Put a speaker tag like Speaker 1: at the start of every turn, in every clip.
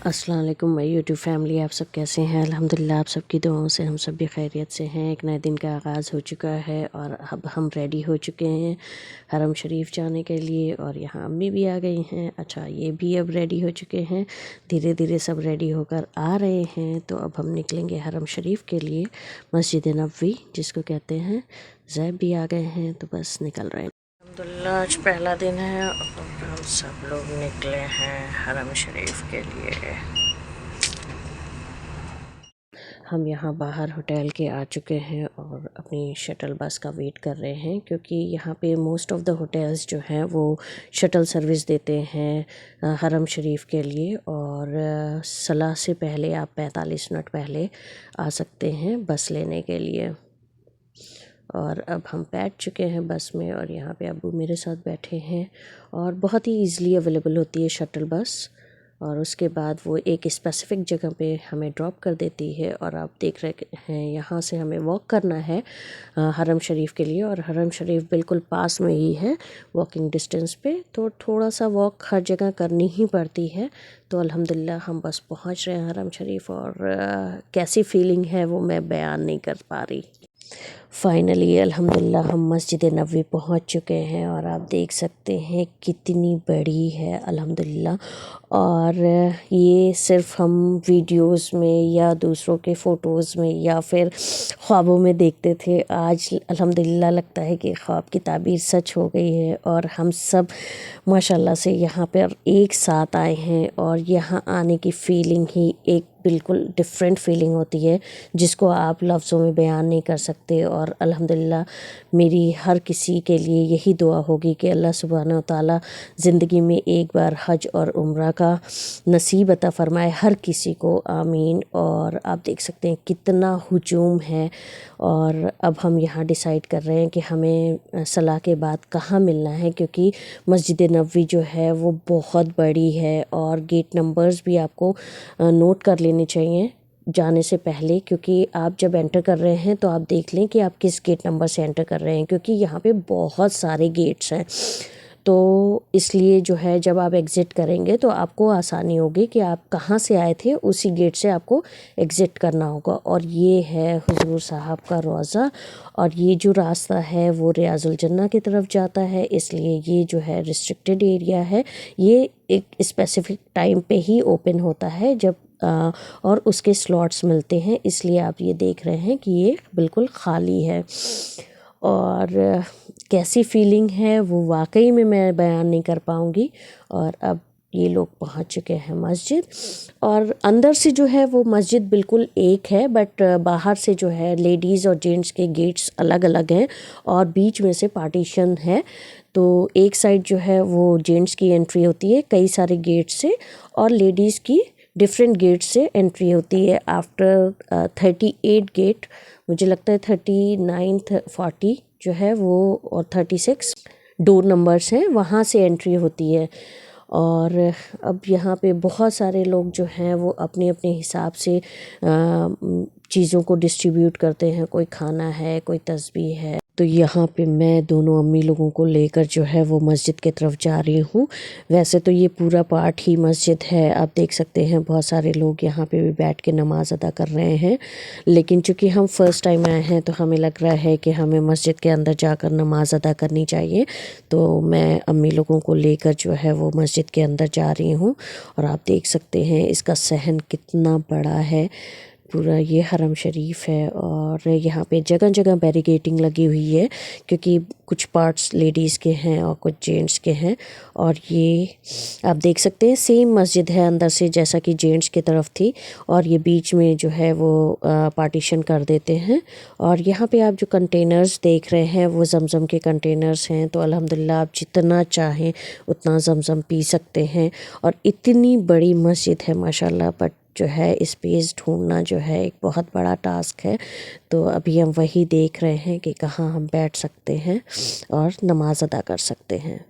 Speaker 1: अस्सलाम वालेकुम my YouTube family. आप सब कैसे हैं? अल्हम्दुलिल्लाह आप सबकी दुआओं से हम सब भी खैरियत से हैं। एक नए दिन का आगाज़ हो चुका है और अब हम रेडी हो चुके हैं हरम शरीफ जाने के लिए। और यहाँ अम्मी भी आ गई हैं। अच्छा, ये भी अब रेडी हो चुके हैं। धीरे धीरे सब रेडी होकर आ रहे हैं। तो अब हम निकलेंगे हरम शरीफ के लिए, मस्जिद नबवी जिसको कहते हैं। ज़ैब भी आ गए हैं तो बस निकल रहे हैं। अल्हम्दुलिल्लाह आज पहला दिन है और हम सब लोग निकले हैं हरम शरीफ के लिए। हम यहाँ बाहर होटल के आ चुके हैं और अपनी शटल बस का वेट कर रहे हैं, क्योंकि यहाँ पे मोस्ट ऑफ़ द होटल्स जो हैं वो शटल सर्विस देते हैं हरम शरीफ के लिए। और सलाह से पहले आप 45 मिनट पहले आ सकते हैं बस लेने के लिए। और अब हम बैठ चुके हैं बस में और यहाँ पे अब्बू मेरे साथ बैठे हैं। और बहुत ही ईज़िली अवेलेबल होती है शटल बस। और उसके बाद वो एक स्पेसिफ़िक जगह पे हमें ड्रॉप कर देती है। और आप देख रहे हैं यहाँ से हमें वॉक करना है हरम शरीफ के लिए। और हरम शरीफ बिल्कुल पास में ही है, वॉकिंग डिस्टेंस पे। तो थोड़ा सा वॉक हर जगह करनी ही पड़ती है। तो अल्हम्दुलिल्लाह हम बस पहुँच रहे हैं हरम शरीफ। और कैसी फ़ीलिंग है वो मैं बयान नहीं कर पा रही। फ़ाइनली अल्हम्दुलिल्लाह हम मस्जिद नबवी पहुंच चुके हैं और आप देख सकते हैं कितनी बड़ी है अल्हम्दुलिल्लाह। और ये सिर्फ हम वीडियोस में या दूसरों के फ़ोटोज़ में या फिर ख्वाबों में देखते थे। आज अल्हम्दुलिल्लाह लगता है कि ख्वाब की ताबीर सच हो गई है और हम सब माशाल्लाह से यहाँ पर एक साथ आए हैं। और यहाँ आने की फ़ीलिंग ही एक बिल्कुल डिफरेंट फ़ीलिंग होती है जिसको आप लफ्ज़ों में बयान नहीं कर सकते। और अल्हम्दुलिल्लाह मेरी हर किसी के लिए यही दुआ होगी कि अल्लाह सुब्हानहू व तआला ज़िंदगी में एक बार हज और उम्रा का नसीब अता फ़रमाए हर किसी को, आमीन। और आप देख सकते हैं कितना हुजूम है। और अब हम यहाँ डिसाइड कर रहे हैं कि हमें सलाह के बाद कहाँ मिलना है, क्योंकि मस्जिद नबवी जो है वो बहुत बड़ी है। और गेट नंबर्स भी आपको नोट कर लेने चाहिए जाने से पहले, क्योंकि आप जब एंटर कर रहे हैं तो आप देख लें कि आप किस गेट नंबर से एंटर कर रहे हैं, क्योंकि यहाँ पे बहुत सारे गेट्स हैं। तो इसलिए जो है जब आप एग्ज़िट करेंगे तो आपको आसानी होगी कि आप कहाँ से आए थे उसी गेट से आपको एग्ज़िट करना होगा। और ये है हुज़ूर साहब का रोज़ा। और ये जो रास्ता है वो रियाजुल जन्नह की तरफ जाता है, इसलिए ये जो है रिस्ट्रिक्टेड एरिया है। ये एक स्पेसिफ़िक टाइम पे ही ओपन होता है जब और उसके स्लॉट्स मिलते हैं, इसलिए आप ये देख रहे हैं कि ये बिल्कुल ख़ाली है। और कैसी फ़ीलिंग है वो वाकई में मैं बयान नहीं कर पाऊँगी। और अब ये लोग पहुंच चुके हैं मस्जिद। और अंदर से जो है वो मस्जिद बिल्कुल एक है, बट बाहर से जो है लेडीज़ और जेंट्स के गेट्स अलग अलग हैं और बीच में से पार्टीशन है। तो एक साइड जो है वो जेंट्स की एंट्री होती है कई सारे गेट से, और लेडीज़ की डिफरेंट गेट से एंट्री होती है। आफ्टर 38 गेट, मुझे लगता है 39 40 जो है वो, और 36 डोर नंबर्स हैं, वहाँ से एंट्री होती है। और अब यहाँ पे बहुत सारे लोग जो हैं वो अपने अपने हिसाब से चीज़ों को डिस्ट्रीब्यूट करते हैं। कोई खाना है, कोई तस्बीह है। तो यहाँ पे मैं दोनों अम्मी लोगों को लेकर जो है वो मस्जिद की तरफ जा रही हूँ। वैसे तो ये पूरा पार्ट ही मस्जिद है, आप देख सकते हैं बहुत सारे लोग यहाँ पे भी बैठ के नमाज़ अदा कर रहे हैं। लेकिन चूँकि हम फ़र्स्ट टाइम आए हैं तो हमें लग रहा है कि हमें मस्जिद के अंदर जाकर नमाज़ अदा करनी चाहिए। तो मैं अम्मी लोगों को लेकर जो है वो मस्जिद के अंदर जा रही हूँ। और आप देख सकते हैं इसका सहन कितना बड़ा है। पूरा ये हरम शरीफ है और यहाँ पे जगह जगह बैरिकेडिंग लगी हुई है, क्योंकि कुछ पार्ट्स लेडीज़ के हैं और कुछ जेंट्स के हैं। और ये आप देख सकते हैं सेम मस्जिद है अंदर से जैसा कि जेंट्स की तरफ थी, और ये बीच में जो है वो पार्टीशन कर देते हैं। और यहाँ पे आप जो कंटेनर्स देख रहे हैं वो जमज़म के कंटेनर्स हैं। तो अल्हम्दुलिल्लाह आप जितना चाहें उतना जमज़म पी सकते हैं। और इतनी बड़ी मस्जिद है माशाल्लाह, बट जो है स्पेस ढूंढना जो है एक बहुत बड़ा टास्क है। तो अभी हम वही देख रहे हैं कि कहाँ हम बैठ सकते हैं और नमाज अदा कर सकते हैं।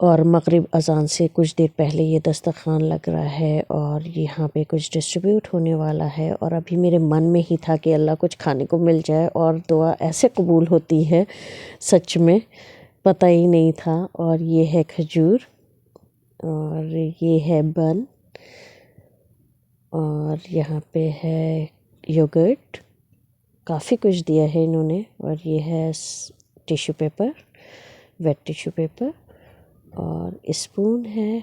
Speaker 1: और मगरिब अज़ान से कुछ देर पहले ये दस्तरखान लग रहा है और यहाँ पे कुछ डिस्ट्रीब्यूट होने वाला है। और अभी मेरे मन में ही था कि अल्लाह कुछ खाने को मिल जाए, और दुआ ऐसे कबूल होती है, सच में पता ही नहीं था। और ये है खजूर और ये है बन। और यहाँ पे है योगर्ट, काफ़ी कुछ दिया है इन्होंने। और ये है tissue paper, wet tissue paper, और स्पून है,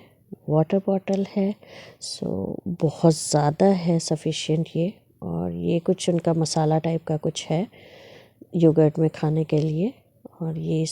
Speaker 1: वाटर बॉटल है। सो बहुत ज़्यादा है सफिशिएंट ये। और ये कुछ उनका मसाला टाइप का कुछ है योगर्ट में खाने के लिए। और ये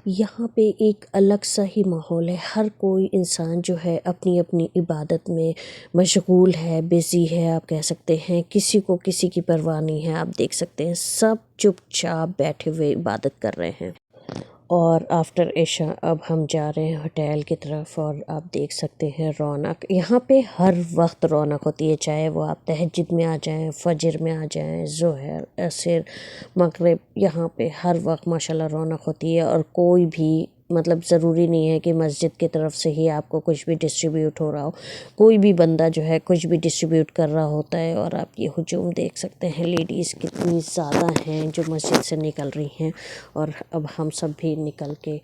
Speaker 1: यहाँ पे एक अलग सा ही माहौल है। हर कोई इंसान जो है अपनी अपनी इबादत में मशगूल है, बिज़ी है, आप कह सकते हैं। किसी को किसी की परवाह नहीं है। आप देख सकते हैं सब चुपचाप बैठे हुए इबादत कर रहे हैं। और आफ्टर इशा अब हम जा रहे हैं होटल की तरफ। और आप देख सकते हैं रौनक, यहाँ पे हर वक्त रौनक होती है। चाहे वो आप तहज्जुद में आ जाएं, फजर में आ जाएं, ज़ोहर, असर, मगरिब, यहाँ पे हर वक्त माशाल्लाह रौनक होती है। और कोई भी मतलब ज़रूरी नहीं है कि मस्जिद की तरफ से ही आपको कुछ भी डिस्ट्रीब्यूट हो रहा हो। कोई भी बंदा जो है कुछ भी डिस्ट्रीब्यूट कर रहा होता है। और आप ये हुजूम देख सकते हैं, लेडीज़ कितनी ज़्यादा हैं जो मस्जिद से निकल रही हैं। और अब हम सब भी निकल के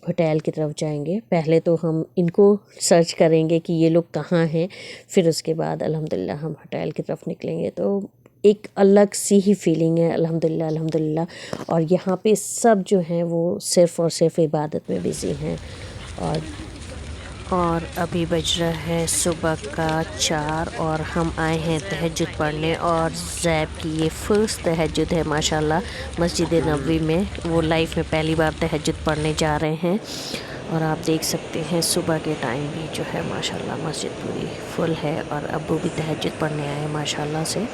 Speaker 1: होटल की तरफ जाएंगे। पहले तो हम इनको सर्च करेंगे कि ये लोग कहाँ हैं, फिर उसके बाद अल्हम्दुलिल्लाह हम होटल की तरफ निकलेंगे। तो एक अलग सी ही फीलिंग है, अल्हम्दुलिल्लाह अल्हम्दुलिल्लाह। और यहाँ पे सब जो हैं वो सिर्फ़ और सिर्फ इबादत में बिज़ी हैं। और अभी बज रहा है सुबह का 4 और हम आए हैं तहज्जुद पढ़ने। और ज़ैब की ये फर्स्ट तहज्जुद है माशाल्लाह मस्जिद नबवी में। वो लाइफ में पहली बार तहज्जुद पढ़ने जा रहे हैं। और आप देख सकते हैं सुबह के टाइम भी जो है माशाल्लाह मस्जिद पूरी फुल है। और अब्बू भी तहज्जुद पढ़ने आए माशाल्लाह से।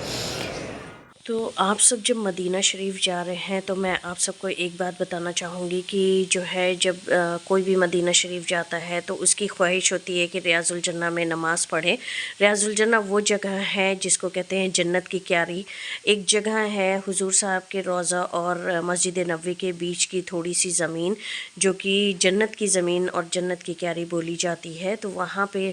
Speaker 1: तो आप सब जब मदीना शरीफ जा रहे हैं तो मैं आप सबको एक बात बताना चाहूँगी कि जो है जब कोई भी मदीना शरीफ जाता है तो उसकी ख्वाहिश होती है कि रियाजुल जन्ना में नमाज़ पढ़े। रियाजुल जन्ना वो जगह है जिसको कहते हैं जन्नत की क्यारी। एक जगह है हुजूर साहब के रोज़ा और मस्जिद नबवी के बीच की थोड़ी सी ज़मीन, जो कि जन्नत की ज़मीन और जन्नत की क्यारी बोली जाती है। तो वहाँ पे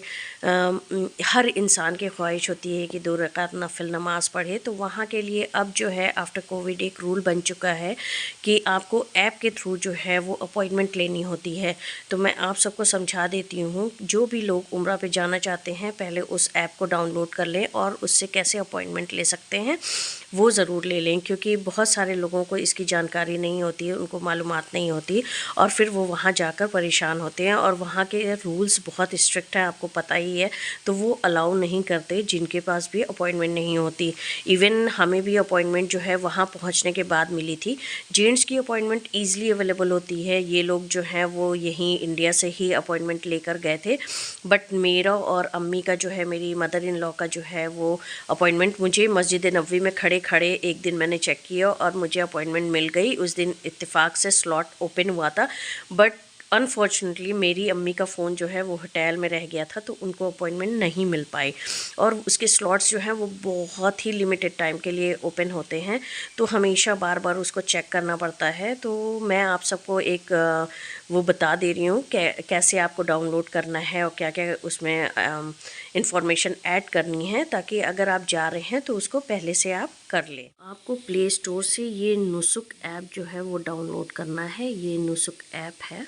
Speaker 1: हर इंसान की ख्वाहिश होती है कि 2 रकात नफिल नमाज़ पढ़े। तो वहाँ के लिए अब जो है आफ्टर कोविड एक रूल बन चुका है कि आपको ऐप के थ्रू जो है वो अपॉइंटमेंट लेनी होती है। तो मैं आप सबको समझा देती हूँ, जो भी लोग उम्रा पे जाना चाहते हैं पहले उस ऐप को डाउनलोड कर लें और उससे कैसे अपॉइंटमेंट ले सकते हैं वो ज़रूर ले लें। क्योंकि बहुत सारे लोगों को इसकी जानकारी नहीं होती है, उनको मालूमात नहीं होती और फिर वो वहाँ जाकर परेशान होते हैं। और वहाँ के रूल्स बहुत स्ट्रिक्ट है, आपको पता ही है। तो वो अलाउ नहीं करते जिनके पास भी अपॉइंटमेंट नहीं होती। इवन हमें भी अपॉइंटमेंट जो है वहाँ पहुँचने के बाद मिली थी। जेंट्स की अपॉइंटमेंट ईज़िली अवेलेबल होती है। ये लोग जो हैं वो यहीं इंडिया से ही अपॉइंटमेंट लेकर गए थे। बट मेरा और अम्मी का जो है, मेरी मदर इन लॉ का जो है वो अपॉइंटमेंट मुझे मस्जिद नबवी में खड़े खड़े एक दिन मैंने चेक किया और मुझे अपॉइंटमेंट मिल गई। उस दिन इत्तेफाक से स्लॉट ओपन हुआ था। बट अनफॉर्चुनेटली मेरी अम्मी का फ़ोन जो है वो होटल में रह गया था, तो उनको अपॉइंटमेंट नहीं मिल पाई। और उसके स्लॉट्स जो हैं वो बहुत ही लिमिटेड टाइम के लिए ओपन होते हैं, तो हमेशा बार बार उसको चेक करना पड़ता है। तो मैं आप सबको एक वो बता दे रही हूँ कैसे आपको डाउनलोड करना है और क्या क्या उसमें इंफॉर्मेशन ऐड करनी है, ताकि अगर आप जा रहे हैं तो उसको पहले से आप कर लें। आपको प्ले स्टोर से ये नुसुक ऐप जो है वो डाउनलोड करना है। ये नुसुक ऐप है,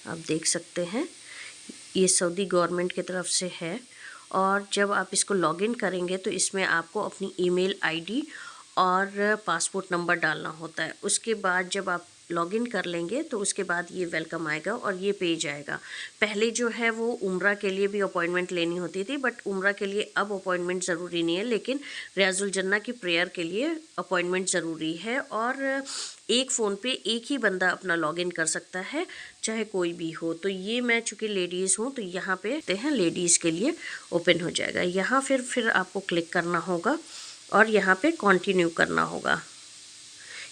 Speaker 1: आप देख सकते हैं, ये सऊदी गवर्नमेंट की तरफ से है। और जब आप इसको लॉगिन करेंगे तो इसमें आपको अपनी ईमेल आईडी और पासपोर्ट नंबर डालना होता है। उसके बाद जब आप लॉगिन कर लेंगे तो उसके बाद ये वेलकम आएगा और ये पेज आएगा। पहले जो है वो उम्रा के लिए भी अपॉइंटमेंट लेनी होती थी, बट उम्रा के लिए अब अपॉइंटमेंट ज़रूरी नहीं है, लेकिन रियाजुल जन्ना की प्रेयर के लिए अपॉइंटमेंट ज़रूरी है। और एक फ़ोन पे एक ही बंदा अपना लॉगिन कर सकता है, चाहे कोई भी हो। तो ये मैं चूँकि लेडीज़ हूँ तो यहाँ पे हैं लेडीज़ के लिए ओपन हो जाएगा। यहाँ फिर आपको क्लिक करना होगा और यहाँ पे कंटिन्यू करना होगा।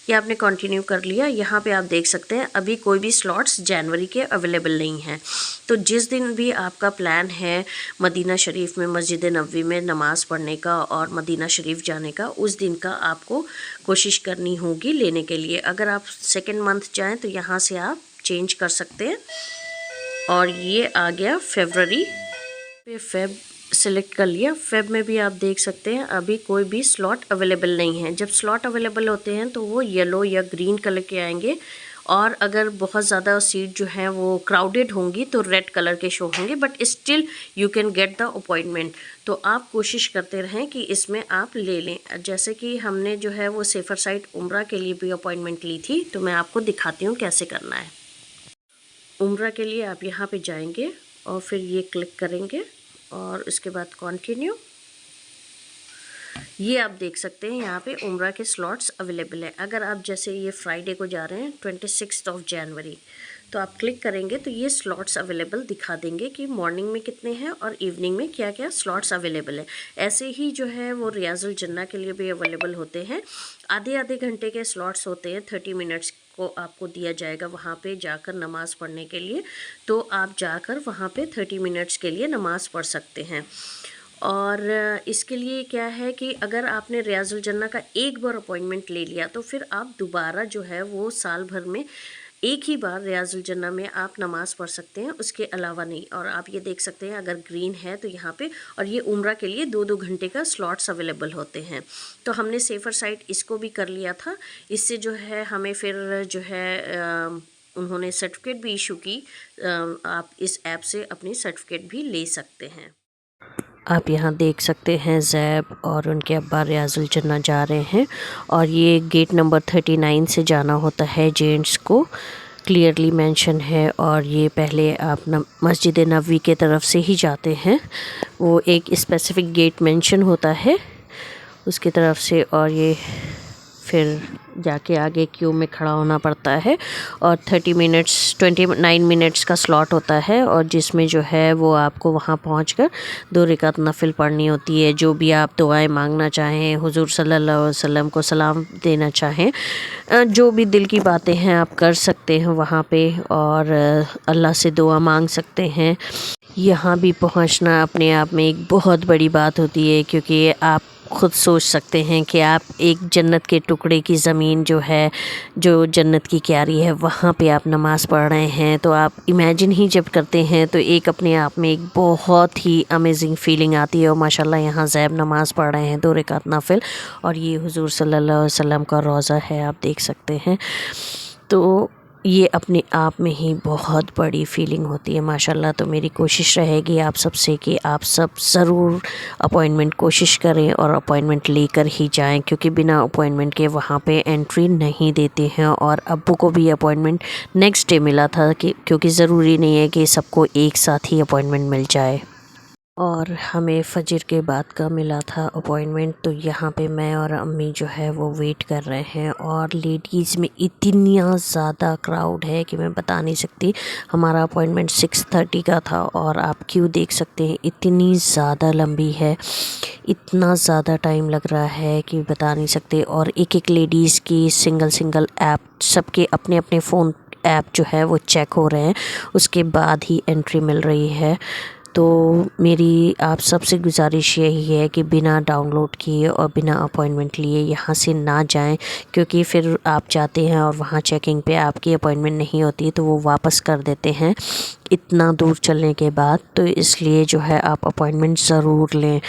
Speaker 1: ये आपने कंटिन्यू कर लिया। यहाँ पे आप देख सकते हैं अभी कोई भी स्लॉट्स जनवरी के अवेलेबल नहीं हैं। तो जिस दिन भी आपका प्लान है मदीना शरीफ में, मस्जिद नबवी में नमाज़ पढ़ने का और मदीना शरीफ जाने का, उस दिन का आपको कोशिश करनी होगी लेने के लिए। अगर आप सेकेंड मंथ जाएँ तो यहाँ से आप चेंज कर सकते हैं। और ये आ गया फरवरी पे, फेब सेलेक्ट कर लिया। फेब में भी आप देख सकते हैं अभी कोई भी स्लॉट अवेलेबल नहीं है। जब स्लॉट अवेलेबल होते हैं तो वो येलो या ग्रीन कलर के आएंगे, और अगर बहुत ज़्यादा सीट जो है वो क्राउडेड होंगी तो रेड कलर के शो होंगे, but still you can get the appointment. तो आप कोशिश करते रहें कि इसमें आप ले लें। जैसे कि हमने जो है वो सेफर साइड उम्रा के लिए भी अपॉइंटमेंट ली थी, तो मैं आपको दिखाती हूँ कैसे करना है। उम्रा के लिए आप यहाँ पे जाएंगे और फिर ये क्लिक करेंगे और उसके बाद कंटिन्यू। ये आप देख सकते हैं यहाँ पे उम्रा के स्लॉट्स अवेलेबल है। अगर आप जैसे ये फ्राइडे को जा रहे हैं 26 जनवरी, तो आप क्लिक करेंगे तो ये स्लॉट्स अवेलेबल दिखा देंगे कि मॉर्निंग में कितने हैं और इवनिंग में क्या क्या स्लॉट्स अवेलेबल है। ऐसे ही जो है वो रियाजुल जन्ना के लिए भी अवेलेबल होते हैं। आधे आधे घंटे के स्लॉट्स होते हैं, 30 मिनट्स को आपको दिया जाएगा वहाँ पे जाकर नमाज़ पढ़ने के लिए। तो आप जाकर वहाँ पे 30 मिनट्स के लिए नमाज़ पढ़ सकते हैं। और इसके लिए क्या है कि अगर आपने रियाजुल जन्ना का एक बार अपॉइंटमेंट ले लिया तो फिर आप दोबारा जो है वो साल भर में एक ही बार रियाजुल जन्ना में आप नमाज़ पढ़ सकते हैं, उसके अलावा नहीं। और आप ये देख सकते हैं अगर ग्रीन है तो यहाँ पे, और ये उम्रा के लिए 2-2 घंटे का स्लॉट्स अवेलेबल होते हैं। तो हमने सेफर साइड इसको भी कर लिया था। इससे जो है हमें फिर जो है उन्होंने सर्टिफिकेट भी इशू की। आप इस ऐप से अपनी सर्टिफिकेट भी ले सकते हैं। आप यहाँ देख सकते हैं ज़ैब और उनके अब्बा रियाजुल जन्ना जा रहे हैं, और ये गेट नंबर 39 से जाना होता है जेंट्स को, क्लियरली मेंशन है। और ये पहले आप मस्जिद नबवी के तरफ से ही जाते हैं, वो एक स्पेसिफ़िक गेट मेंशन होता है उसकी तरफ से, और ये फिर जाके आगे क्यू में खड़ा होना पड़ता है। और 29 मिनट्स का स्लॉट होता है, और जिसमें जो है वो आपको वहाँ पहुँचकर 2 रकात नफिल पढ़नी होती है। जो भी आप दुआएं मांगना चाहें, हुजूर सल्लल्लाहु अलैहि वसल्लम को सलाम देना चाहें, जो भी दिल की बातें हैं आप कर सकते हैं वहाँ पे, और अल्लाह से दुआ मांग सकते हैं। यहाँ भी पहुँचना अपने आप में एक बहुत बड़ी बात होती है, क्योंकि आप खुद सोच सकते हैं कि आप एक जन्नत के टुकड़े की ज़मीन जो है, जो जन्नत की क्यारी है, वहाँ पे आप नमाज़ पढ़ रहे हैं। तो आप इमेजिन ही जब करते हैं तो एक अपने आप में एक बहुत ही अमेजिंग फीलिंग आती है। और माशाल्लाह यहाँ ज़ैब नमाज़ पढ़ रहे हैं 2 रकात नफिल, और ये हुजूर सल्लल्लाहु अलैहि वसल्लम का रोज़ा है, आप देख सकते हैं। तो ये अपने आप में ही बहुत बड़ी फीलिंग होती है माशाल्लाह। तो मेरी कोशिश रहेगी आप सबसे कि आप सब ज़रूर अपॉइंटमेंट कोशिश करें और अपॉइंटमेंट लेकर ही जाएं, क्योंकि बिना अपॉइंटमेंट के वहाँ पे एंट्री नहीं देते हैं। और अब्बू को भी अपॉइंटमेंट नेक्स्ट डे मिला था, कि क्योंकि ज़रूरी नहीं है कि सबको एक साथ ही अपॉइंटमेंट मिल जाए। और हमें फजर के बाद का मिला था अपॉइंटमेंट। तो यहाँ पे मैं और अम्मी जो है वो वेट कर रहे हैं, और लेडीज़ में इतनी ज़्यादा क्राउड है कि मैं बता नहीं सकती। हमारा अपॉइंटमेंट 6:30 का था, और आप क्यों देख सकते हैं इतनी ज़्यादा लंबी है, इतना ज़्यादा टाइम लग रहा है कि बता नहीं सकते। और एक एक लेडीज़ की सिंगल ऐप, सबके अपने अपने फ़ोन ऐप जो है वो चेक हो रहे हैं, उसके बाद ही एंट्री मिल रही है। तो मेरी आप सबसे गुजारिश यही है कि बिना डाउनलोड किए और बिना अपॉइंटमेंट लिए यहाँ से ना जाएं, क्योंकि फिर आप जाते हैं और वहाँ चेकिंग पे आपकी अपॉइंटमेंट नहीं होती तो वो वापस कर देते हैं इतना दूर चलने के बाद। तो इसलिए जो है आप अपॉइंटमेंट ज़रूर लें।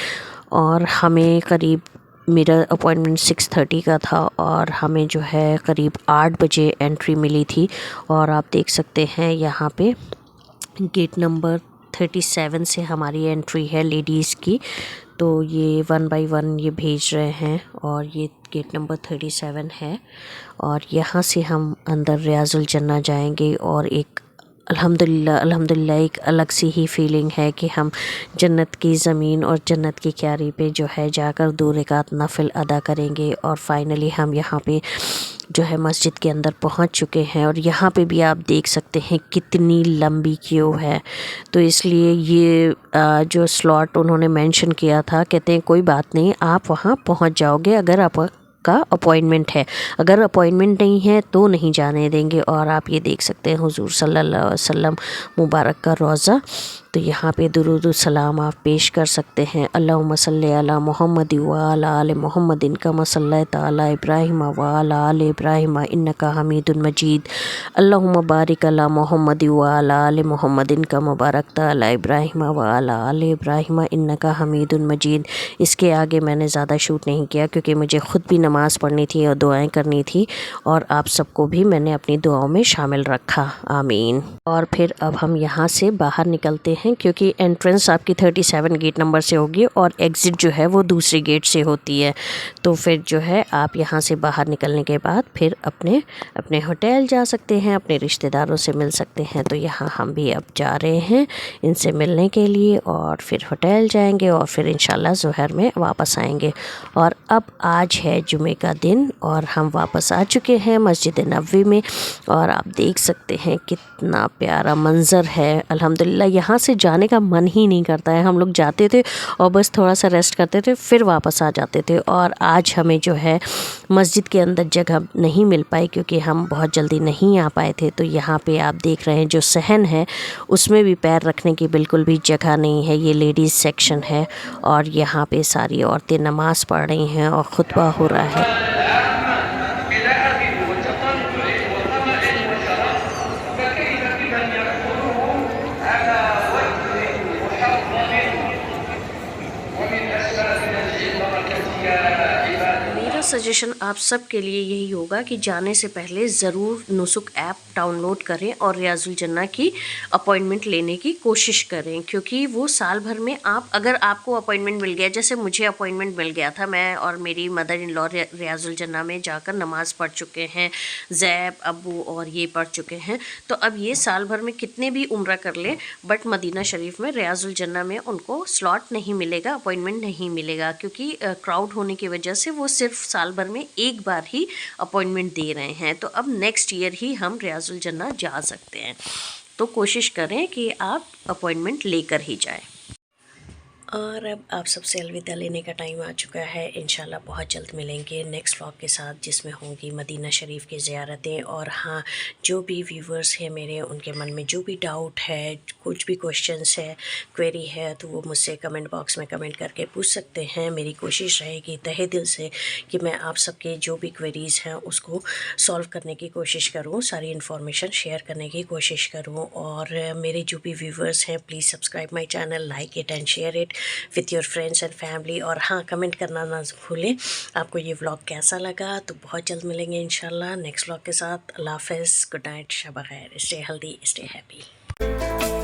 Speaker 1: और हमें करीब, मेरा अपॉइंटमेंट 6:30 का था, और हमें जो है करीब 8 बजे एंट्री मिली थी। और आप देख सकते हैं यहाँ पे गेट नंबर 37 से हमारी एंट्री है लेडीज़ की। तो ये 1 बाय 1 ये भेज रहे हैं, और ये गेट नंबर 37 है। और यहाँ से हम अंदर रियाजुल जन्ना जाएंगे, और एक अल्हम्दुलिल्लाह एक अलग सी ही फीलिंग है कि हम जन्नत की ज़मीन और जन्नत की क्यारी पे जो है जाकर 2 रकात नफिल अदा करेंगे। और फाइनली हम यहाँ पे जो है मस्जिद के अंदर पहुँच चुके हैं, और यहाँ पे भी आप देख सकते हैं कितनी लंबी क्यू है। तो इसलिए ये जो स्लॉट उन्होंने मेंशन किया था, कहते हैं कोई बात नहीं, आप वहाँ पहुँच जाओगे अगर आप का अपॉइंटमेंट है। अगर अपॉइंटमेंट नहीं है तो नहीं जाने देंगे। और आप ये देख सकते हैं हुजूर सल्लल्लाहु अलैहि वसल्लम मुबारक का रोज़ा। तो यहाँ पे दुरूद सलाम आप पेश कर सकते हैं। अल्लाहुम्मा सल्ली अला मुहम्मद व अला आले मुहम्मदिन कमा सल्लैता अला इब्राहिम व अला आले इब्राहिम इन्नका हमीदुन मजीद। अल्लाहुम्मा बारिक अला मुहम्मद व अला आले मुहम्मदिन कमा बारकता अला इब्राहिम व अला आले इब्राहिम इन्नका हमीदुन मजीद। इसके आगे मैंने ज़्यादा शूट नहीं किया क्योंकि मुझे ख़ुद भी नमाज़ पढ़नी थी और दुआएं करनी थी, और आप सबको भी मैंने अपनी दुआओं में शामिल रखा। आमीन। और फिर अब हम यहाँ से बाहर निकलते हैं क्योंकि एंट्रेंस आपकी 37 गेट नंबर से होगी और एग्ज़िट जो है वो दूसरी गेट से होती है। तो फिर जो है आप यहाँ से बाहर निकलने के बाद फिर अपने अपने होटल जा सकते हैं, अपने रिश्तेदारों से मिल सकते हैं। तो यहाँ हम भी अब जा रहे हैं इनसे मिलने के लिए और फिर होटल जाएंगे और फिर इंशाल्लाह ज़ोहर में वापस आएंगे। और अब आज है जुमे का दिन और हम वापस आ चुके हैं मस्जिद नबवी में, और आप देख सकते हैं कितना प्यारा मंज़र है। अल्हम्दुलिल्लाह यहाँ से जाने का मन ही नहीं करता है। हम लोग जाते थे और बस थोड़ा सा रेस्ट करते थे फिर वापस आ जाते थे। और आज हमें जो है मस्जिद के अंदर जगह नहीं मिल पाई क्योंकि हम बहुत जल्दी नहीं आ पाए थे। तो यहाँ पे आप देख रहे हैं जो सहन है उसमें भी पैर रखने की बिल्कुल भी जगह नहीं है। ये लेडीज़ सेक्शन है और यहाँ पे सारी औरतें नमाज़ पढ़ रही हैं और खुतबा हो रहा है। मेरा सजेशन आप सब के लिए यही होगा कि जाने से पहले ज़रूर नुसुक ऐप डाउनलोड करें और रियाजुल जन्ना की अपॉइंटमेंट लेने की कोशिश करें, क्योंकि वो साल भर में अगर आपको अपॉइंटमेंट मिल गया, जैसे मुझे अपॉइंटमेंट मिल गया था, मैं और मेरी मदर इन लॉ रियाजुल जन्ना में जाकर नमाज़ पढ़ चुके हैं, ज़ैब अब्बू और ये पढ़ चुके हैं। तो अब ये साल भर में कितने भी उम्रा कर ले बट मदीना शरीफ में रियाजुल जन्ना में उनको स्लॉट नहीं मिलेगा, अपॉइंटमेंट नहीं मिलेगा, क्योंकि क्राउड होने की वजह से वो सिर्फ साल भर में एक बार ही अपॉइंटमेंट दे रहे हैं। तो अब नेक्स्ट ईयर ही हम रियाजुल जन्ना जा सकते हैं। तो कोशिश करें कि आप अपॉइंटमेंट लेकर ही जाएं। और अब आप सबसे अलविदा लेने का टाइम आ चुका है। इंशाल्लाह बहुत जल्द मिलेंगे नेक्स्ट व्लॉग के साथ जिसमें होंगी मदीना शरीफ की ज़ियारतें। और हाँ, जो भी व्यूवर्स हैं मेरे, उनके मन में जो भी डाउट है, कुछ भी क्वेश्चंस है, क्वेरी है, तो वो मुझसे कमेंट बॉक्स में कमेंट करके पूछ सकते हैं। मेरी कोशिश रहेगी तहे दिल से कि मैं आप सबके जो भी क्वेरीज़ हैं उसको सॉल्व करने की कोशिश करूँ, सारी इन्फॉर्मेशन शेयर करने की कोशिश करूँ। और मेरे जो भी व्यूवर्स हैं please subscribe my channel, like it and share it with your friends and family. और हाँ, कमेंट करना ना भूलें आपको ये व्लॉग कैसा लगा। तो बहुत जल्द मिलेंगे इंशाल्लाह नेक्स्ट व्लॉग के साथ। अल्लाह हाफ़िज़, गुड नाइट, शब खैर, स्टे हेल्दी, स्टे हैप्पी।